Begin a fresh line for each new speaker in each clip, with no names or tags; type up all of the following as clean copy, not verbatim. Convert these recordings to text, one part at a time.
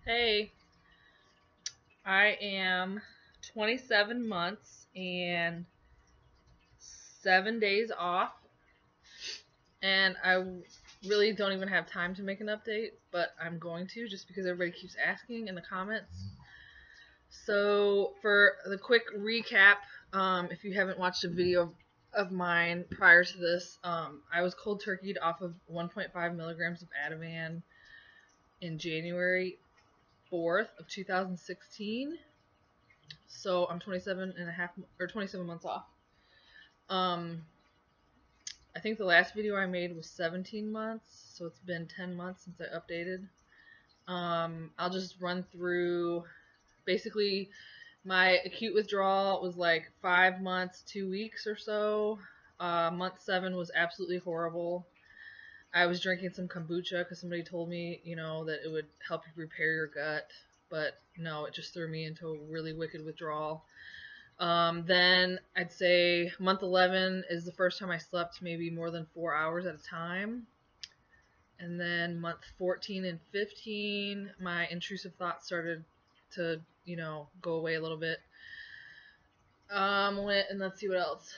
Hey, I am 27 months and 7 days off, and I really don't even have time to make an update, but I'm going to just because everybody keeps asking in the comments. So, for the quick recap, if you haven't watched a video of mine prior to this, I was cold turkeyed off of 1.5 milligrams of ativan in January 4th of 2016. So I'm 27 months off. I think the last video I made was 17 months, so it's been 10 months since I updated. I'll just run through. Basically, my acute withdrawal was like 5 months, 2 weeks or so. Month 7 was absolutely horrible. I was drinking some kombucha because somebody told me, that it would help you repair your gut, but no, it just threw me into a really wicked withdrawal. Then I'd say month 11 is the first time I slept maybe more than 4 hours at a time. And then month 14 and 15, my intrusive thoughts started to, go away a little bit. And let's see what else.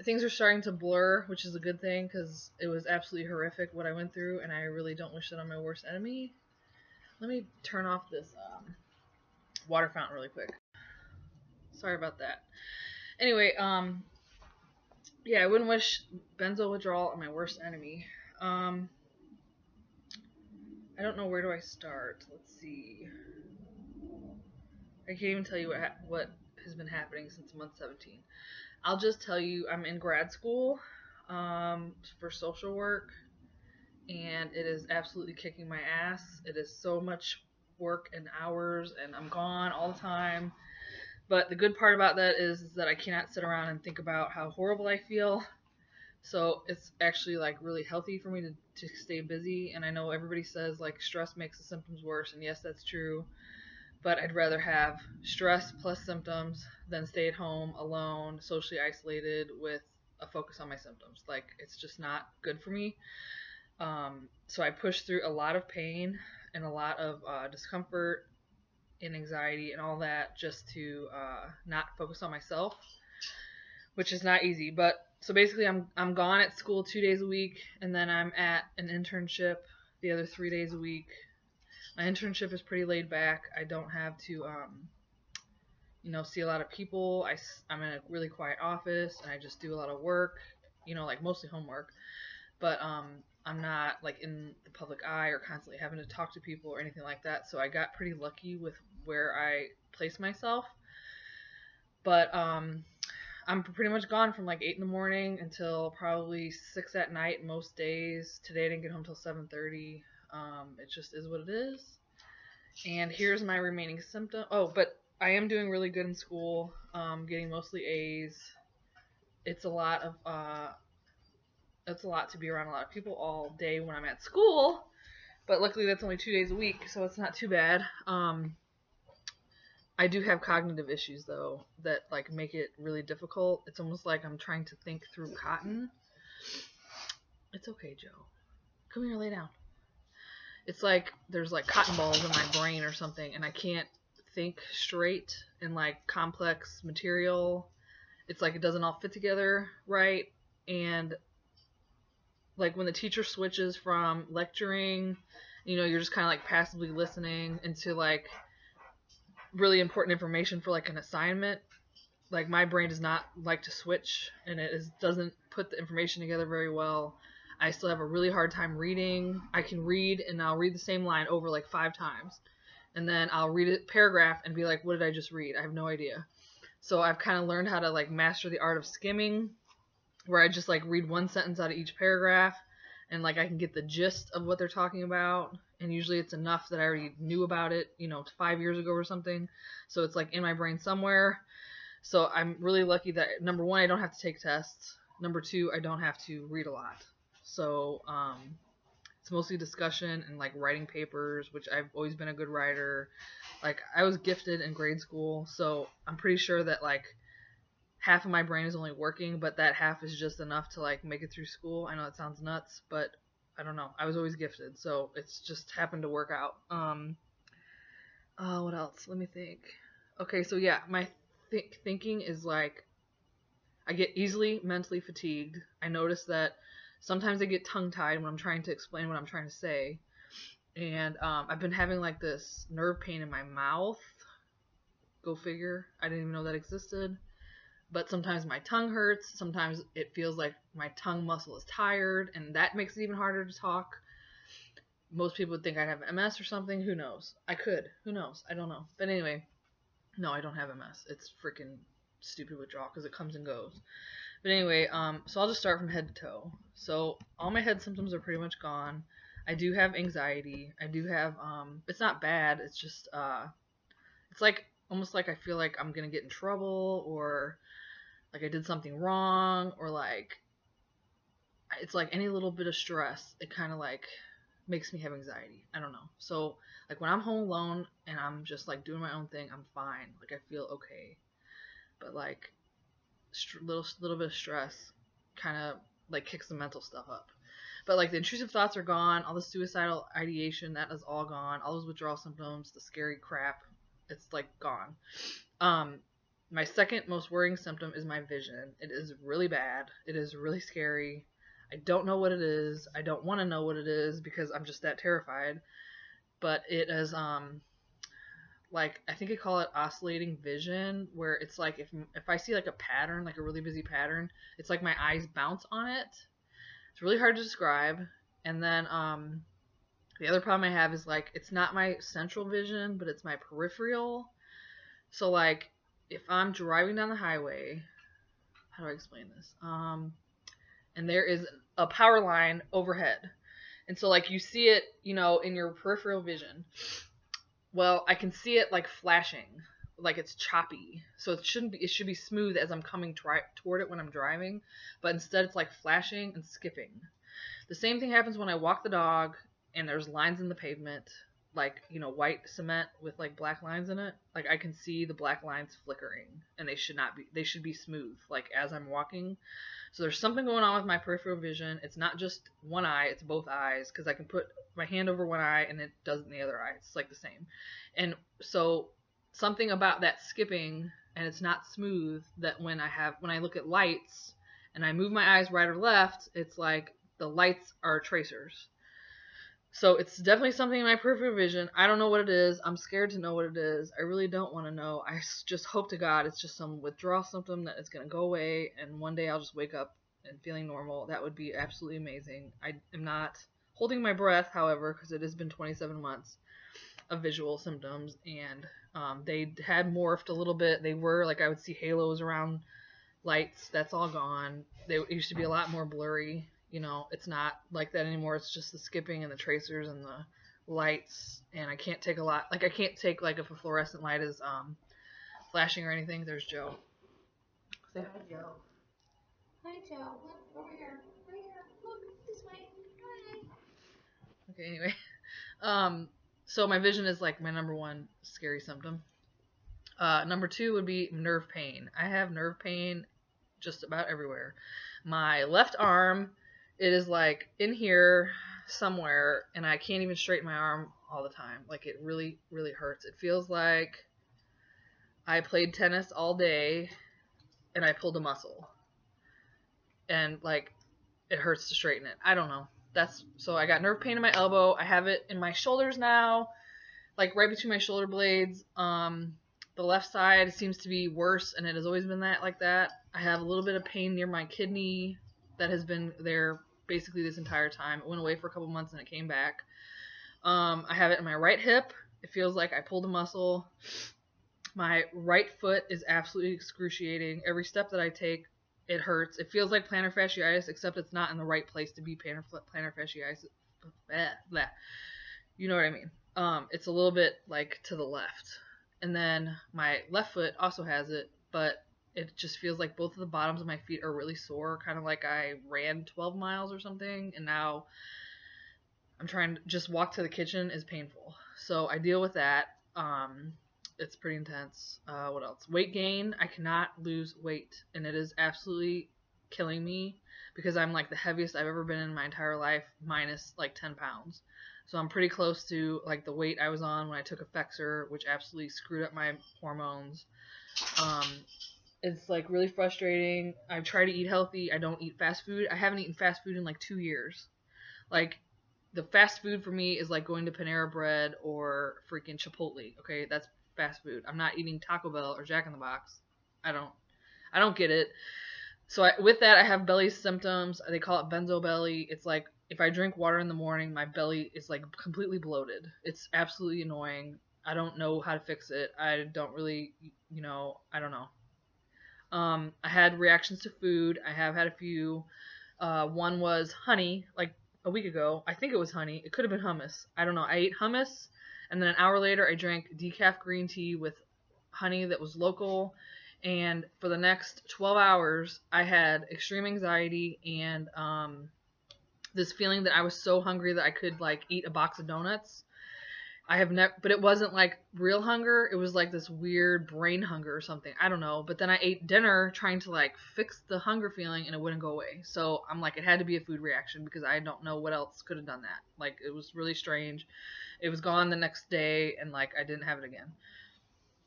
Things are starting to blur, which is a good thing because it was absolutely horrific what I went through, and I really don't wish that on my worst enemy. Let me turn off this water fountain really quick. Sorry about that. Anyway, yeah, I wouldn't wish benzo withdrawal on my worst enemy. I don't know, where do I start? Let's see. I can't even tell you what has been happening since month 17. I'll just tell you I'm in grad school for social work, and it is absolutely kicking my ass. It is so much work and hours, and I'm gone all the time. But the good part about that is that I cannot sit around and think about how horrible I feel. So it's actually like really healthy for me to stay busy. And I know everybody says like stress makes the symptoms worse, and yes, that's true. But I'd rather have stress plus symptoms than stay at home alone, socially isolated with a focus on my symptoms. Like, it's just not good for me. So I push through a lot of pain and a lot of discomfort and anxiety and all that just to not focus on myself, which is not easy. But so basically, I'm gone at school 2 days a week, and then I'm at an internship the other 3 days a week. My internship is pretty laid back. I don't have to, see a lot of people. I'm in a really quiet office, and I just do a lot of work, like mostly homework. But I'm not like in the public eye or constantly having to talk to people or anything like that. So I got pretty lucky with where I place myself. But I'm pretty much gone from like 8 in the morning until probably 6 at night most days. Today I didn't get home till 7:30. It just is what it is. And here's my remaining symptom. Oh, but I am doing really good in school. Getting mostly A's. It's a lot to be around a lot of people all day when I'm at school. But luckily that's only 2 days a week, so it's not too bad. I do have cognitive issues though that like make it really difficult. It's almost like I'm trying to think through cotton. It's okay, Joe. Come here, lay down. It's like there's like cotton balls in my brain or something, and I can't think straight in like complex material. It's like it doesn't all fit together right, and like when the teacher switches from lecturing, you're just kind of like passively listening into like really important information for like an assignment. Like my brain does not like to switch, and doesn't put the information together very well. I still have a really hard time reading. I can read, and I'll read the same line over like 5 times. And then I'll read a paragraph and be like, what did I just read? I have no idea. So I've kind of learned how to like master the art of skimming, where I just like read one sentence out of each paragraph, and like I can get the gist of what they're talking about. And usually it's enough that I already knew about it, 5 years ago or something. So it's like in my brain somewhere. So I'm really lucky that, number 1, I don't have to take tests. Number 2, I don't have to read a lot. So it's mostly discussion and like writing papers, which I've always been a good writer. Like I was gifted in grade school, so I'm pretty sure that like half of my brain is only working, but that half is just enough to like make it through school. I know that sounds nuts, but I don't know. I was always gifted, so it's just happened to work out. What else? Let me think. Okay, so yeah, my thinking is like I get easily mentally fatigued. I notice that sometimes I get tongue tied when I'm trying to explain what I'm trying to say. And I've been having like this nerve pain in my mouth. Go figure. I didn't even know that existed. But sometimes my tongue hurts. Sometimes it feels like my tongue muscle is tired, and that makes it even harder to talk. Most people would think I'd have MS or something. Who knows? I could. Who knows? I don't know. But anyway, no, I don't have MS. It's freaking stupid withdrawal because it comes and goes. But anyway, so I'll just start from head to toe. So all my head symptoms are pretty much gone. I do have anxiety. I do have it's not bad. It's just it's like almost like I feel like I'm gonna get in trouble, or like I did something wrong, or like it's like any little bit of stress, it kind of like makes me have anxiety. I don't know. So like when I'm home alone and I'm just like doing my own thing, I'm fine. Like I feel okay. But like little bit of stress kind of like kicks the mental stuff up. But like the intrusive thoughts are gone, all the suicidal ideation, that is all gone, all those withdrawal symptoms, the scary crap, it's like gone. Um, my second most worrying symptom is my vision. It is really bad. It is really scary. I don't know what it is. I don't want to know what it is because I'm just that terrified. But it is like I think they call it oscillating vision, where it's like if I see like a pattern, like a really busy pattern, it's like my eyes bounce on it. It's really hard to describe. And then the other problem I have is like it's not my central vision, but it's my peripheral. So like if I'm driving down the highway, how do I explain this? And there is a power line overhead. And so like you see it, in your peripheral vision. Well, I can see it like flashing, like it's choppy. So it should be smooth as I'm coming toward it when I'm driving, but instead it's like flashing and skipping. The same thing happens when I walk the dog and there's lines in the pavement, like, white cement with like black lines in it. Like I can see the black lines flickering, and they should be smooth like as I'm walking. So there's something going on with my peripheral vision. It's not just one eye, it's both eyes, because I can put my hand over one eye and it does it in the other eye. It's like the same. And so something about that skipping, and it's not smooth, that when I look at lights and I move my eyes right or left, it's like the lights are tracers. So it's definitely something in my peripheral vision. I don't know what it is. I'm scared to know what it is. I really don't want to know. I just hope to God it's just some withdrawal symptom that is going to go away, and one day I'll just wake up and feeling normal. That would be absolutely amazing. I am not holding my breath, however, because it has been 27 months of visual symptoms, and they had morphed a little bit. They were like I would see halos around lights. That's all gone. They used to be a lot more blurry. It's not like that anymore. It's just the skipping and the tracers and the lights. And I can't take I can't take like if a fluorescent light is flashing or anything. There's Joe. Say hi, Joe. Hi, Joe. Look over here. Right here. Look this way. Hi. Okay. Anyway, so my vision is like my number one scary symptom. Number two would be nerve pain. I have nerve pain just about everywhere. My left arm, it is like in here somewhere, and I can't even straighten my arm all the time. Like it really, really hurts. It feels like I played tennis all day and I pulled a muscle. And like it hurts to straighten it. I don't know. So I got nerve pain in my elbow. I have it in my shoulders now, like right between my shoulder blades. The left side seems to be worse, and it has always been like that. I have a little bit of pain near my kidney that has been there basically this entire time. It went away for a couple months and it came back. I have it in my right hip. It feels like I pulled a muscle. My right foot is absolutely excruciating. Every step that I take, it hurts. It feels like plantar fasciitis, except it's not in the right place to be plantar fasciitis. Blah. You know what I mean? It's a little bit like to the left. And then my left foot also has it, but it just feels like both of the bottoms of my feet are really sore, kind of like I ran 12 miles or something, and now I'm trying to just walk to the kitchen is painful. So I deal with that. It's pretty intense. What else? Weight gain. I cannot lose weight, and it is absolutely killing me because I'm like the heaviest I've ever been in my entire life, minus like 10 pounds. So I'm pretty close to like the weight I was on when I took Effexor, which absolutely screwed up my hormones. Um, it's like really frustrating. I try to eat healthy. I don't eat fast food. I haven't eaten fast food in like 2 years. Like the fast food for me is like going to Panera Bread or freaking Chipotle. Okay, that's fast food. I'm not eating Taco Bell or Jack in the Box. I don't. I don't get it. So with that, I have belly symptoms. They call it benzo belly. It's like if I drink water in the morning, my belly is like completely bloated. It's absolutely annoying. I don't know how to fix it. I don't really, I don't know. I had reactions to food. I have had a few. One was honey, like a week ago. I think it was honey. It could have been hummus. I don't know. I ate hummus, and then an hour later, I drank decaf green tea with honey that was local. And for the next 12 hours, I had extreme anxiety and this feeling that I was so hungry that I could like eat a box of donuts. I have never, but it wasn't like real hunger. It was like this weird brain hunger or something. I don't know. But then I ate dinner trying to like fix the hunger feeling and it wouldn't go away. So I'm like, it had to be a food reaction because I don't know what else could have done that. Like it was really strange. It was gone the next day and like I didn't have it again.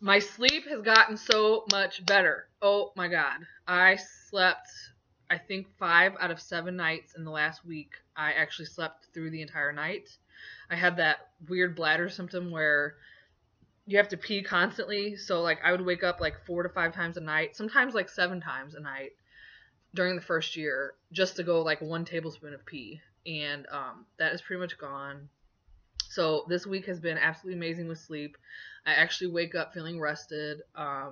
My sleep has gotten so much better. Oh my god. I slept, I think, 5 out of 7 nights in the last week. I actually slept through the entire night. I had that weird bladder symptom where you have to pee constantly. So, like, I would wake up like 4 to 5 times a night, sometimes like 7 times a night during the first year just to go like 1 tablespoon of pee. And that is pretty much gone. So this week has been absolutely amazing with sleep. I actually wake up feeling rested. I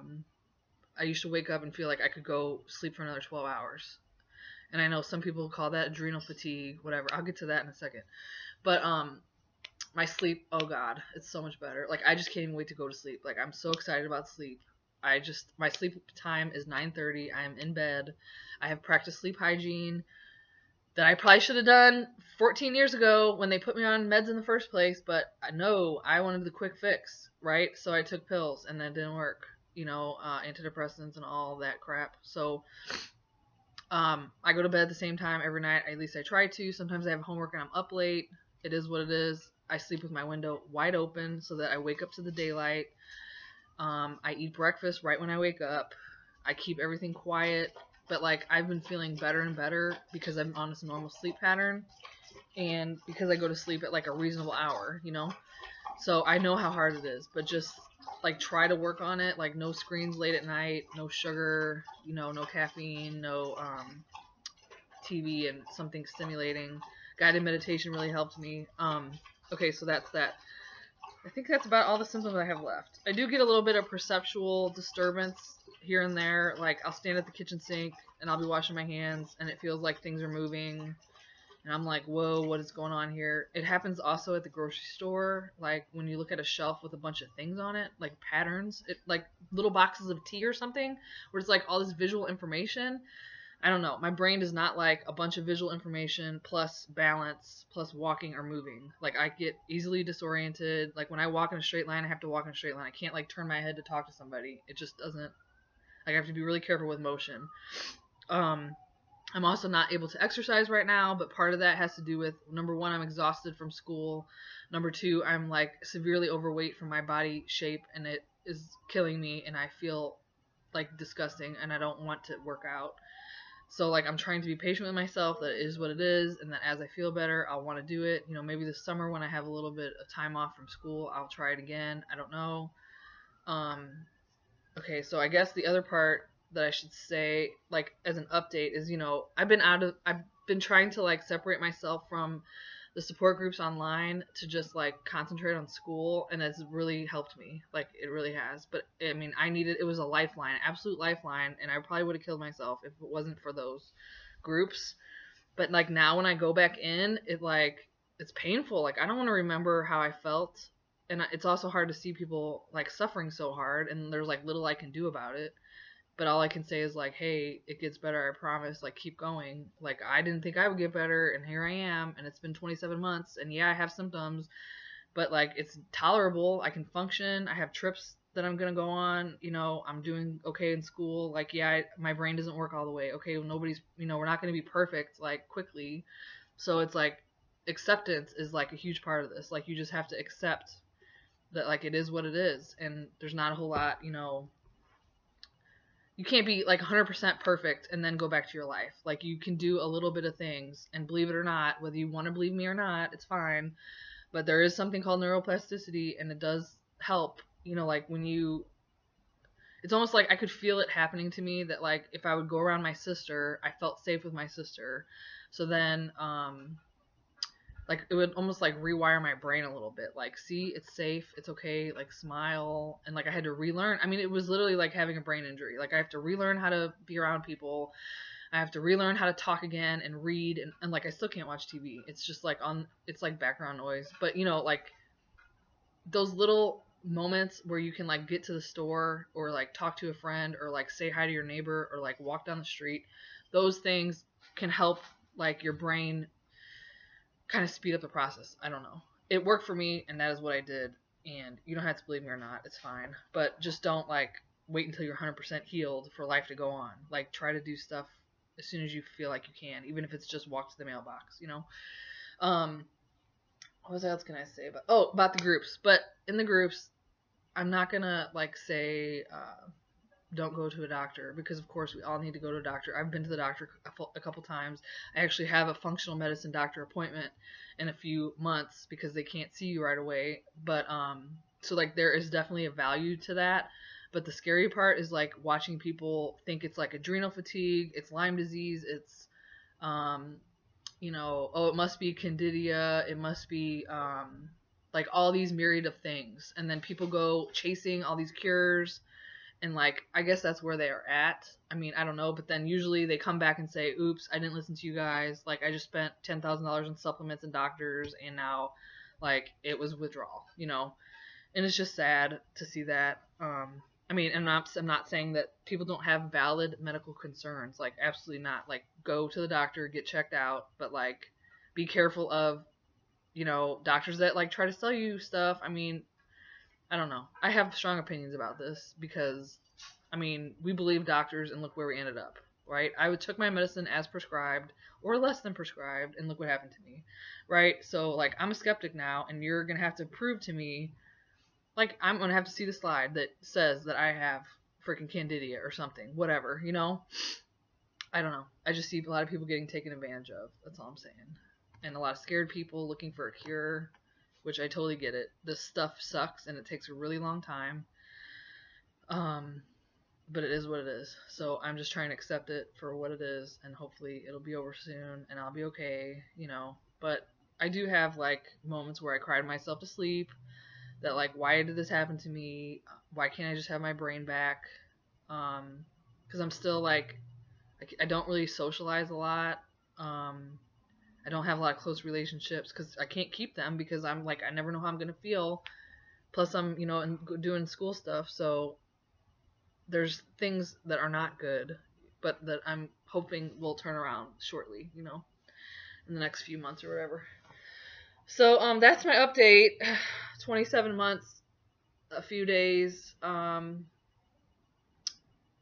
used to wake up and feel like I could go sleep for another 12 hours. And I know some people call that adrenal fatigue, whatever. I'll get to that in a second. But my sleep, oh god, it's so much better. Like I just can't even wait to go to sleep. Like I'm so excited about sleep. My sleep time is 9:30. I am in bed. I have practiced sleep hygiene that I probably should have done 14 years ago when they put me on meds in the first place, but no, I wanted the quick fix, right? So I took pills and that didn't work, antidepressants and all that crap. So I go to bed at the same time every night. At least I try to. Sometimes I have homework and I'm up late. It is what it is. I sleep with my window wide open so that I wake up to the daylight. I eat breakfast right when I wake up. I keep everything quiet. But like I've been feeling better and better because I'm on this normal sleep pattern and because I go to sleep at like a reasonable hour, So I know how hard it is, but just like try to work on it. Like no screens late at night, no sugar, no caffeine, no TV and something stimulating. Guided meditation really helped me. Okay, so that's that. I think that's about all the symptoms I have left. I do get a little bit of perceptual disturbance here and there. Like I'll stand at the kitchen sink and I'll be washing my hands and it feels like things are moving. And I'm like, whoa, what is going on here? It happens also at the grocery store. Like when you look at a shelf with a bunch of things on it, like patterns, like little boxes of tea or something, where it's like all this visual information. I don't know. My brain does not like a bunch of visual information plus balance plus walking or moving. Like I get easily disoriented. Like when I walk in a straight line, I have to walk in a straight line. I can't like turn my head to talk to somebody. It just doesn't. Like I have to be really careful with motion. I'm also not able to exercise right now, but part of that has to do with number one, I'm exhausted from school. Number two, I'm like severely overweight for my body shape and it is killing me and I feel like disgusting and I don't want to work out. So like I'm trying to be patient with myself that it is what it is and that as I feel better, I'll want to do it. Maybe this summer when I have a little bit of time off from school, I'll try it again. I don't know. Okay, so I guess the other part that I should say, like as an update, is I've been trying to like separate myself from the support groups online to just like concentrate on school, and it's really helped me. Like it really has. But I mean, it was a lifeline, absolute lifeline, and I probably would have killed myself if it wasn't for those groups. But like now when I go back in, it's painful. Like I don't want to remember how I felt. And it's also hard to see people like suffering so hard and there's like little I can do about it. But all I can say is like, hey, it gets better, I promise. Like keep going. Like I didn't think I would get better and here I am and it's been 27 months and yeah, I have symptoms, but like it's tolerable. I can function. I have trips that I'm going to go on, I'm doing okay in school. Like yeah, my brain doesn't work all the way. Okay, nobody's, we're not going to be perfect like quickly. So it's like acceptance is like a huge part of this. Like, you just have to accept that, like, it is what it is, and there's not a whole lot, you can't be like 100% perfect and then go back to your life. Like, you can do a little bit of things, and believe it or not, whether you want to believe me or not, it's fine. But there is something called neuroplasticity, and it does help. Like, it's almost like I could feel it happening to me, that like if I would go around my sister, I felt safe with my sister. So then, like, it would almost like rewire my brain a little bit. Like, see, it's safe, it's okay, like, smile. And like, I had to relearn. I mean, it was literally like having a brain injury. Like, I have to relearn how to be around people. I have to relearn how to talk again and read, and like, I still can't watch TV. It's just like it's like background noise. But like, those little moments where you can like get to the store, or like talk to a friend, or like say hi to your neighbor, or like walk down the street, those things can help like your brain kind of speed up the process. I don't know. It worked for me, and that is what I did. And you don't have to believe me or not. It's fine. But just don't like wait until you're 100% healed for life to go on. Like, try to do stuff as soon as you feel like you can, even if it's just walk to the mailbox. What else can I say about the groups? But in the groups, I'm not gonna like say don't go to a doctor, because of course we all need to go to a doctor. I've been to the doctor a couple times. I actually have a functional medicine doctor appointment in a few months, because they can't see you right away. But so like, there is definitely a value to that. But the scary part is like watching people think it's like adrenal fatigue, it's Lyme disease, it's oh, it must be candida, it must be like all these myriad of things, and then people go chasing all these cures. And like, I guess that's where they are at. I mean, I don't know, but then usually they come back and say, oops, I didn't listen to you guys. Like, I just spent $10,000 on supplements and doctors, and now, like, it was withdrawal, And it's just sad to see that. I mean, and I'm not saying that people don't have valid medical concerns. Like, absolutely not. Like, go to the doctor, get checked out, but like, be careful of, doctors that like try to sell you stuff. I mean, I don't know. I have strong opinions about this, because, I mean, we believe doctors, and look where we ended up, right? I took my medicine as prescribed, or less than prescribed, and look what happened to me, right? So, like, I'm a skeptic now, and you're going to have to prove to me, like, I'm going to have to see the slide that says that I have freaking candida or something, whatever, I don't know. I just see a lot of people getting taken advantage of. That's all I'm saying. And a lot of scared people looking for a cure, which I totally get it. This stuff sucks, and it takes a really long time. But it is what it is. So I'm just trying to accept it for what it is, and hopefully it'll be over soon, and I'll be okay, But I do have, like, moments where I cried myself to sleep, that, like, why did this happen to me? Why can't I just have my brain back? Because I'm still, like, I don't really socialize a lot. I don't have a lot of close relationships, because I can't keep them, because I'm like, I never know how I'm gonna feel. Plus, I'm doing school stuff, so there's things that are not good, but that I'm hoping will turn around shortly, in the next few months or whatever. So that's my update. 27 months, a few days. I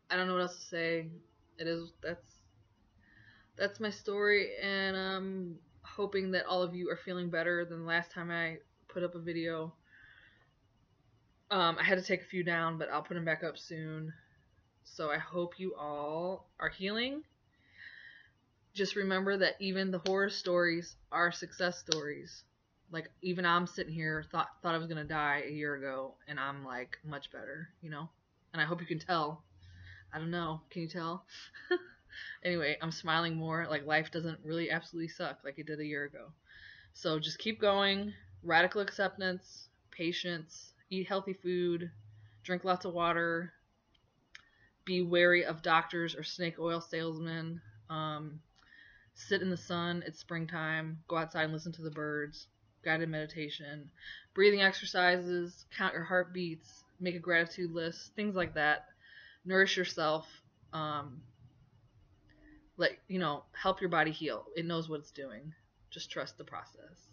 don't know what else to say. That's my story, and I'm hoping that all of you are feeling better than the last time I put up a video. I had to take a few down, but I'll put them back up soon. So I hope you all are healing. Just remember that even the horror stories are success stories. Like, even I'm sitting here, thought I was gonna die a year ago, and I'm like much better, And I hope you can tell. I don't know. Can you tell? Anyway, I'm smiling more. Like, life doesn't really absolutely suck like it did a year ago. So just keep going. Radical acceptance, patience, eat healthy food, drink lots of water, be wary of doctors or snake oil salesmen, sit in the sun, it's springtime, go outside and listen to the birds, guided meditation, breathing exercises, count your heartbeats, make a gratitude list, things like that. Nourish yourself. Help your body heal. It knows what it's doing. Just trust the process.